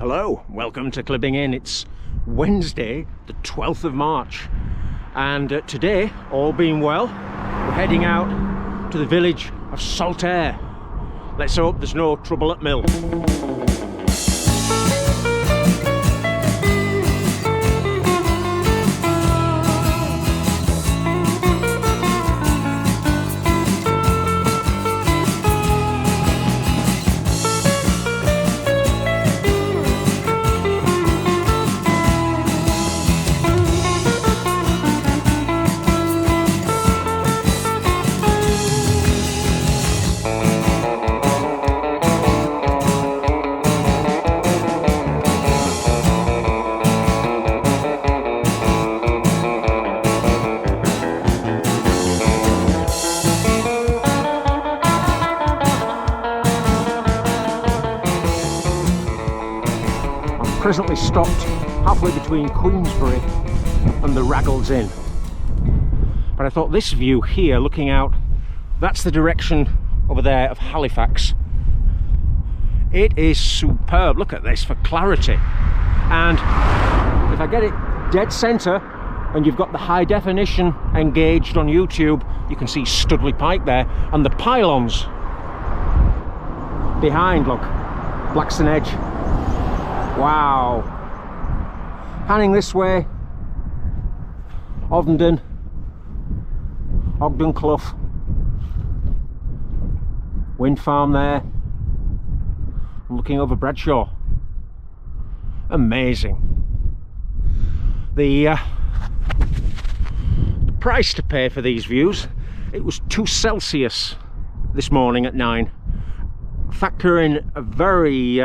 Hello, welcome to Clibbing In. It's Wednesday, the 12th of March, and today, all being well, we're heading out to the village of Saltaire. Let's hope there's no trouble at mill. Presently stopped halfway between Queensbury and the Raggles Inn, but I thought this view here looking out, that's the direction over there of Halifax. It is superb. Look at this for clarity, and if I get it dead center and you've got the high definition engaged on YouTube, you can see Studley Pike there and the pylons behind. Look, Blackstone Edge. Wow. Panning this way, Ogden Clough, wind farm there. I'm looking over Bradshaw. Amazing. The price to pay for these views, it was 2 Celsius this morning at 9. Factor in a very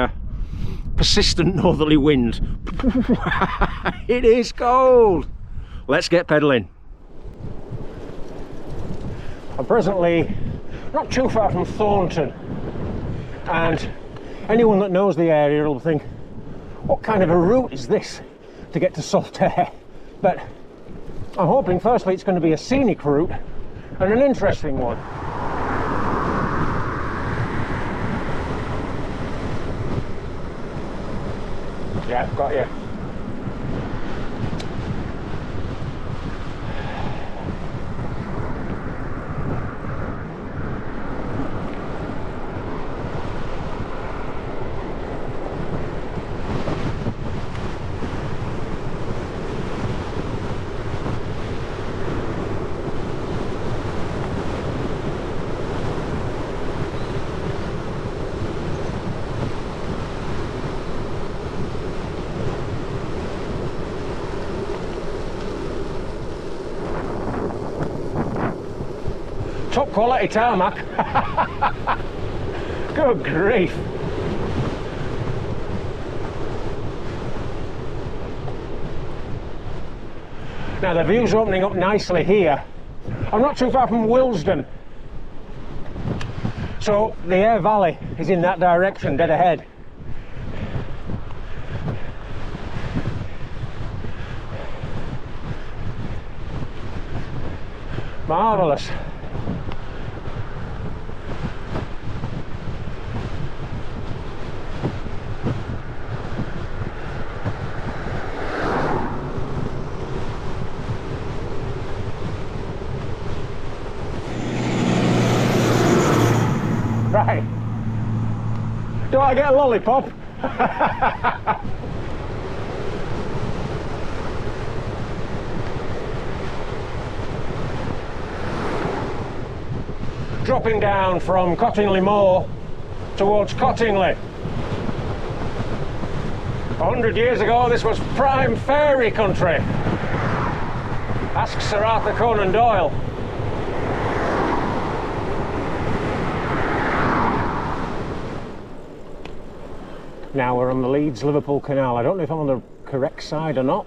persistent northerly wind. It is cold. Let's get pedalling. I'm presently not too far from Thornton, and anyone that knows the area will think, what kind of a route is this to get to Saltaire? But I'm hoping firstly it's going to be a scenic route and an interesting one. Yeah, got you. Top quality tarmac. Good grief. Now the view's opening up nicely here. I'm not too far from Willesden, so the Ayr Valley is in that direction, dead ahead. Marvellous. Right. Do I get a lollipop? Dropping down from Cottingley Moor towards Cottingley. 100 years ago this was prime fairy country. Ask Sir Arthur Conan Doyle. Now we're on the Leeds-Liverpool Canal. I don't know if I'm on the correct side or not.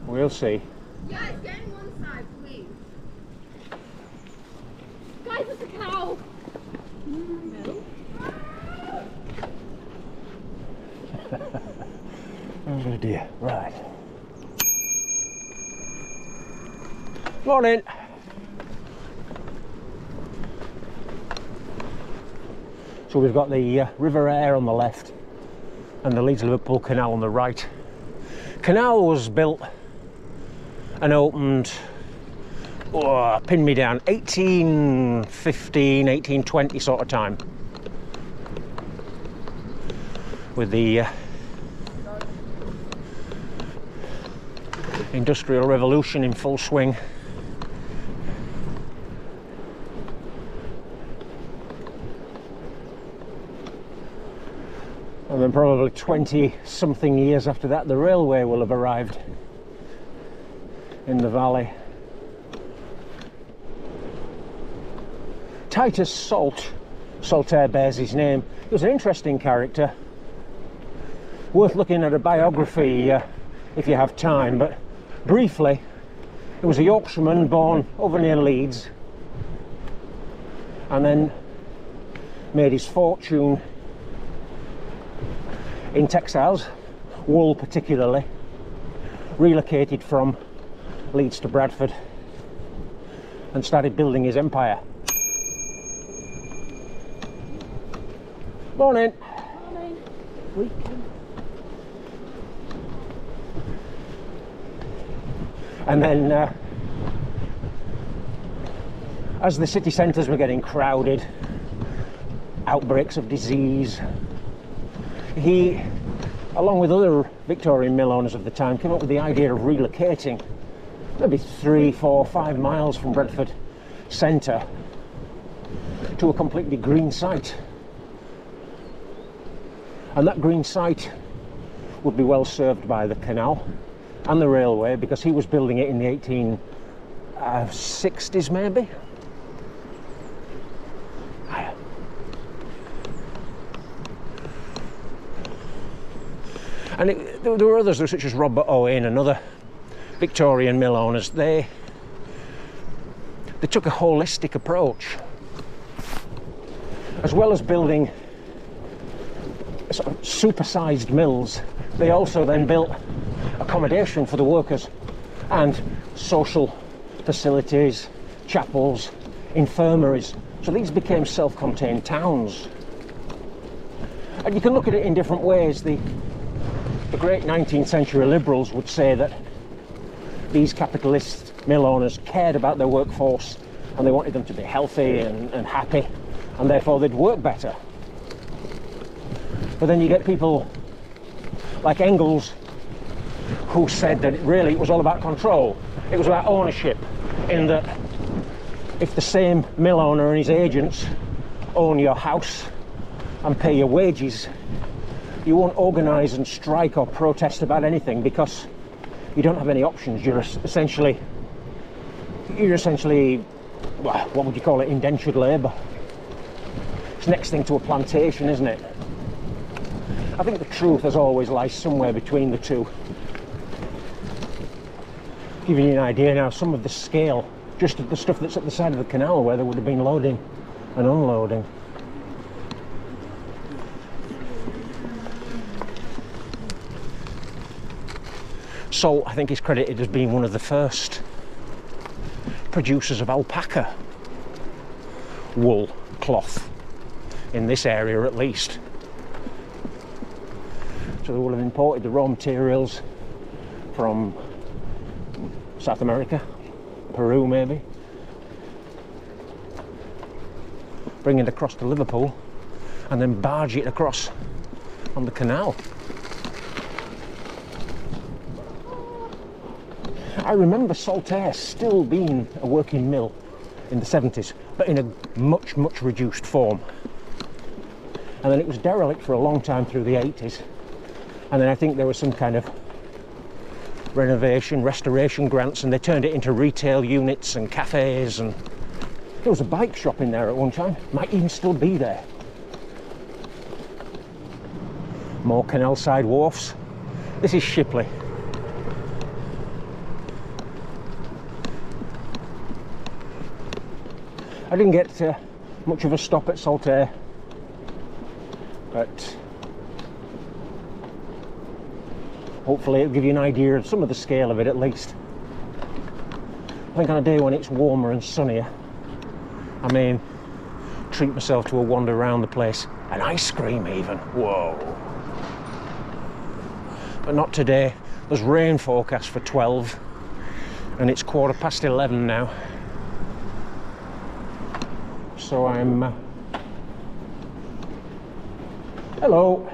We'll see. Guys, get on one side, please. Guys, it's a cow. No. Oh dear. Right. Morning. So we've got the River Ayr on the left and the Leeds-Liverpool Canal on the right. Canal was built and opened, pin me down, 1815, 1820 sort of time, with the Industrial Revolution in full swing. And then probably 20 something years after that, the railway will have arrived in the valley. Titus Saltaire bears his name. He was an interesting character, worth looking at a biography if you have time, but briefly, he was a Yorkshireman born over near Leeds and then made his fortune in textiles, wool particularly, relocated from Leeds to Bradford and started building his empire. Morning. Morning. And then as the city centres were getting crowded, outbreaks of disease, he, along with other Victorian mill owners of the time, came up with the idea of relocating maybe 3, 4, 5 miles from Bradford centre to a completely green site. And that green site would be well served by the canal and the railway, because he was building it in the 1860s maybe. And there were others such as Robert Owen and other Victorian mill owners. They took a holistic approach. As well as building sort of supersized mills, they also then built accommodation for the workers and social facilities, chapels, infirmaries. So these became self-contained towns. And you can look at it in different ways. The great 19th century liberals would say that these capitalist mill owners cared about their workforce and they wanted them to be healthy and happy, and therefore they'd work better. But then you get people like Engels who said that it was all about control. It was about ownership, in that if the same mill owner and his agents own your house and pay your wages, you won't organise and strike or protest about anything, because you don't have any options. You're essentially, well, what would you call it, indentured labour. It's next thing to a plantation, isn't it? I think the truth as always lies somewhere between the two. Giving you an idea now, some of the scale, just of the stuff that's at the side of the canal where there would have been loading and unloading. Salt, I think, is credited as being one of the first producers of alpaca wool cloth in this area, at least. So they will have imported the raw materials from South America, Peru maybe, bring it across to Liverpool and then barge it across on the canal. I remember Saltaire still being a working mill in the 70s, but in a much, much reduced form. And then it was derelict for a long time through the 80s. And then I think there was some kind of restoration grants, and they turned it into retail units and cafes, and there was a bike shop in there at one time, might even still be there. More canal side wharfs. This is Shipley. I didn't get much of a stop at Saltaire, but hopefully it'll give you an idea of some of the scale of it at least. I think on a day when it's warmer and sunnier, I may treat myself to a wander around the place. An ice cream even, whoa. but not today. There's rain forecast for 12 and it's 11:15 now. So I'm... hello.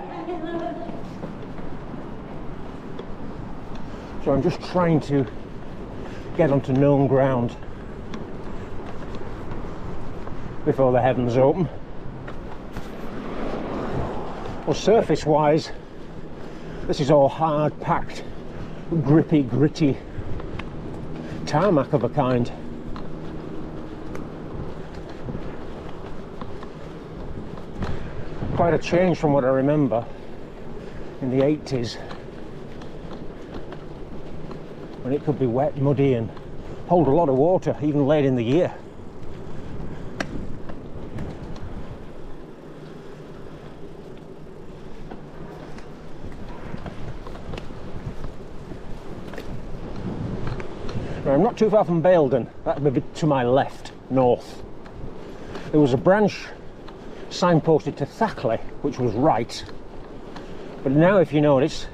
So I'm just trying to get onto known ground before the heavens open. Well, surface wise, this is all hard packed, grippy, gritty tarmac of a kind. Quite a change from what I remember in the 80s, when it could be wet, muddy and hold a lot of water even late in the year. Now, I'm not too far from Baildon. That would be to my left, north. There was a branch signposted to Thackley, which was right. But now, if you notice,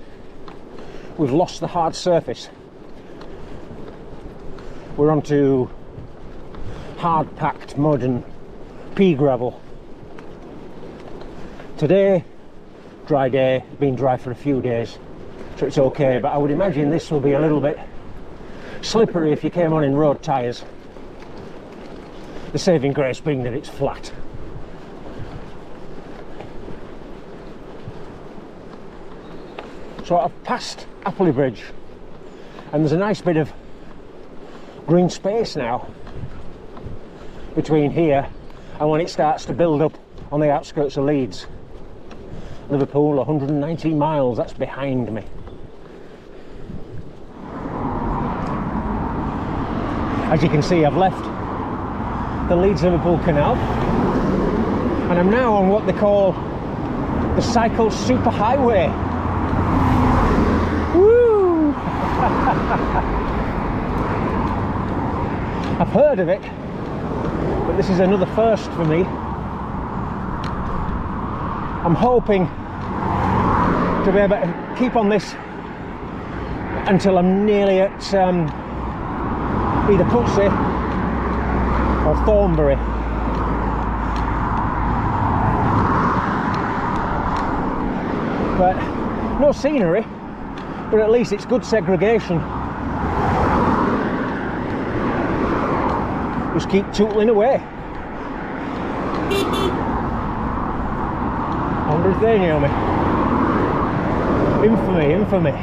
we've lost the hard surface. We're onto hard packed mud and pea gravel. Today, dry day, been dry for a few days, so it's okay, but I would imagine this will be a little bit slippery if you came on in road tyres. The saving grace being that it's flat. So I've passed Appley Bridge and there's a nice bit of green space now between here and when it starts to build up on the outskirts of Leeds. Liverpool, 119 miles, that's behind me. As you can see, I've left the Leeds-Liverpool Canal and I'm now on what they call the cycle superhighway. Woo! I've heard of it, but this is another first for me. I'm hoping to be able to keep on this until I'm nearly at either Putsey or Thornbury. But no scenery, but at least it's good segregation. Just keep tootling away. I wonder if they know me. Infamy, infamy.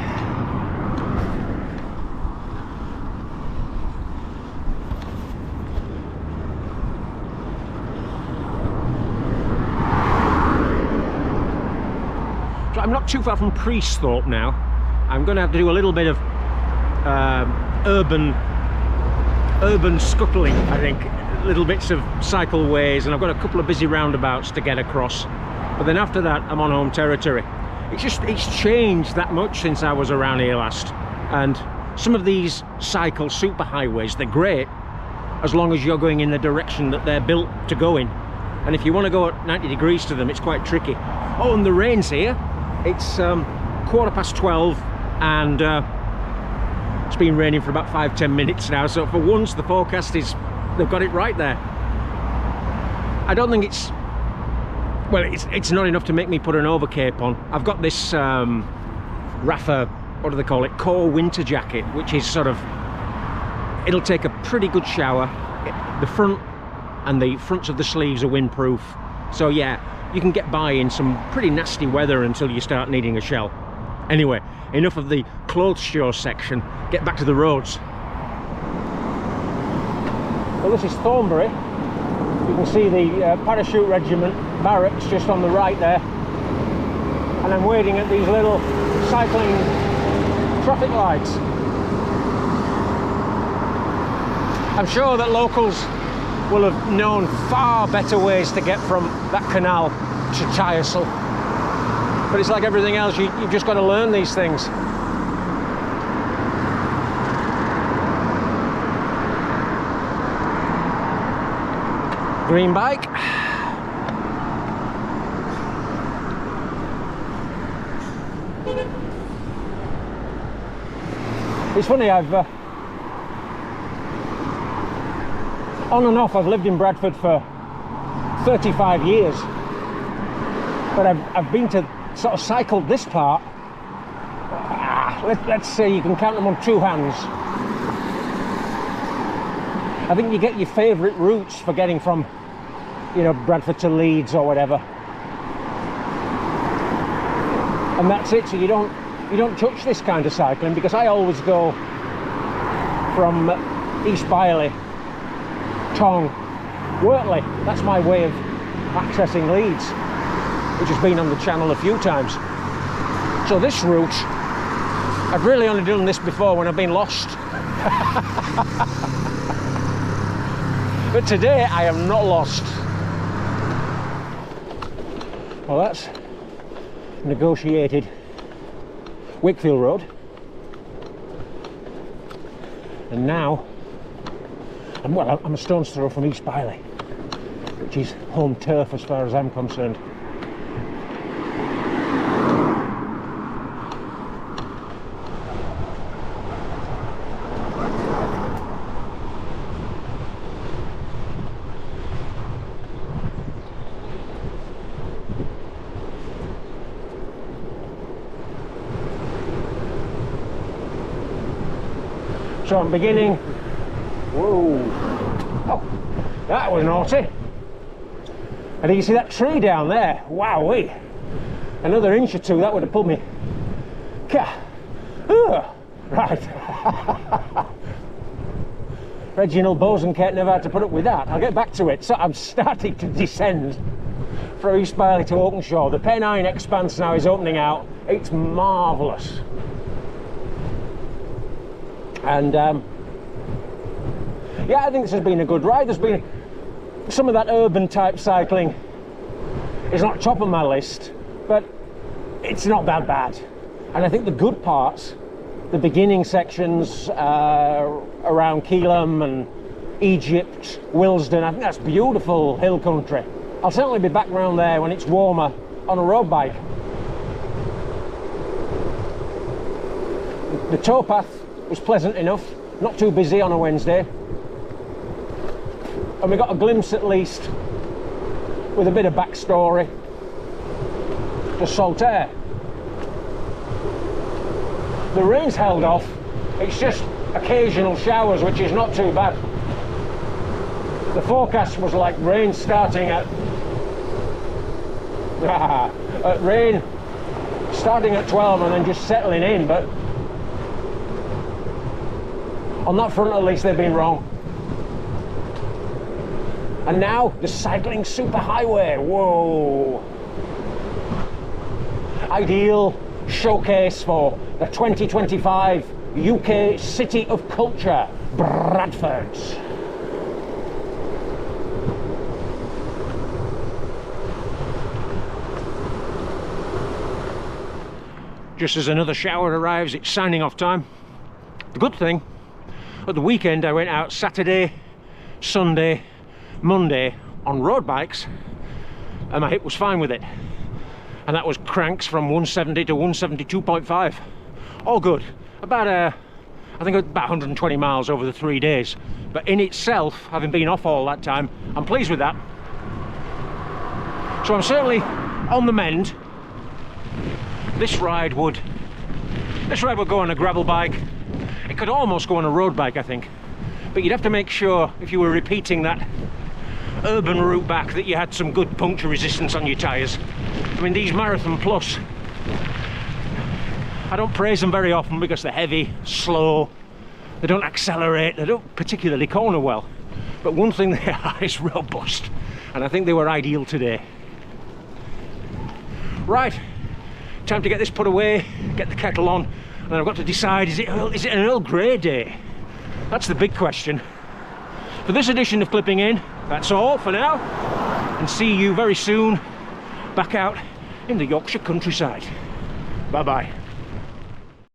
So I'm not too far from Priesthorpe now. I'm going to have to do a little bit of urban scuttling, I think. Little bits of cycleways, and I've got a couple of busy roundabouts to get across. But then after that, I'm on home territory. It's changed that much since I was around here last. And some of these cycle superhighways, they're great as long as you're going in the direction that they're built to go in. And if you want to go at 90 degrees to them, it's quite tricky. Oh, and the rain's here. It's 12:15 and it's been raining for about 5-10 minutes now. So for once, the forecast is, they've got it right there. I don't think it's, well, it's not enough to make me put an overcape on. I've got this Rafa, what do they call it, core winter jacket, which is sort of, it'll take a pretty good shower. The front and the fronts of the sleeves are windproof, so yeah, you can get by in some pretty nasty weather until you start needing a shell. Anyway, enough of the clothes show section, get back to the roads. Well, this is Thornbury. You can see the parachute regiment barracks just on the right there, and I'm waiting at these little cycling traffic lights. I'm sure that locals will have known far better ways to get from that canal to Tyersall, but it's like everything else, you've just got to learn these things. Green bike. It's funny, I've on and off I've lived in Bradford for 35 years, but I've been to sort of cycled this part. Let's say you can count them on two hands. I think you get your favourite routes for getting from, you know, Bradford to Leeds or whatever, and that's it. So you don't touch this kind of cycling, because I always go from East Byley, Tong, Wortley. That's my way of accessing Leeds, which has been on the channel a few times. So this route, I've really only done this before when I've been lost. But today I am not lost. Well, that's negotiated Wakefield Road. And now, I'm a stone's throw from East Byley, which is home turf as far as I'm concerned. So I'm beginning. Whoa! Oh, that was naughty. And you see that tree down there? Wowee! Another inch or two, that would have pulled me. Right. Reginald Bosanquet never had to put up with that. I'll get back to it. So I'm starting to descend from East Byley to Oakenshaw. The Pennine Expanse now is opening out. It's marvellous. And yeah, I think this has been a good ride. There's been some of that urban type cycling is not top of my list, but it's not that bad. And I think the good parts, the beginning sections around Keelam and Egypt, Willesden, I think that's beautiful hill country. I'll certainly be back round there when it's warmer on a road bike. The towpath was pleasant enough, not too busy on a Wednesday, and we got a glimpse at least, with a bit of backstory, to Saltaire. The rain's held off, it's just occasional showers, which is not too bad. The forecast was like rain starting at rain starting at 12 and then just settling in, but on that front at least they've been wrong. And now the cycling superhighway. Whoa! Ideal showcase for the 2025 UK City of Culture, Bradford. Just as another shower arrives, it's signing off time. The good thing, at the weekend I went out Saturday, Sunday, Monday on road bikes, and my hip was fine with it. And that was cranks from 170 to 172.5. All good. About I think about 120 miles over the 3 days. But in itself, having been off all that time, I'm pleased with that. So I'm certainly on the mend. This ride would go on a gravel bike. It could almost go on a road bike, I think. But you'd have to make sure, if you were repeating that urban route back, that you had some good puncture resistance on your tyres. I mean, these Marathon Plus, I don't praise them very often because they're heavy, slow, they don't accelerate, they don't particularly corner well. But one thing they are is robust, and I think they were ideal today. Right, time to get this put away, get the kettle on, and I've got to decide, is it an Earl Grey day? That's the big question. For this edition of Clipping In, that's all for now, and see you very soon back out in the Yorkshire countryside. Bye bye.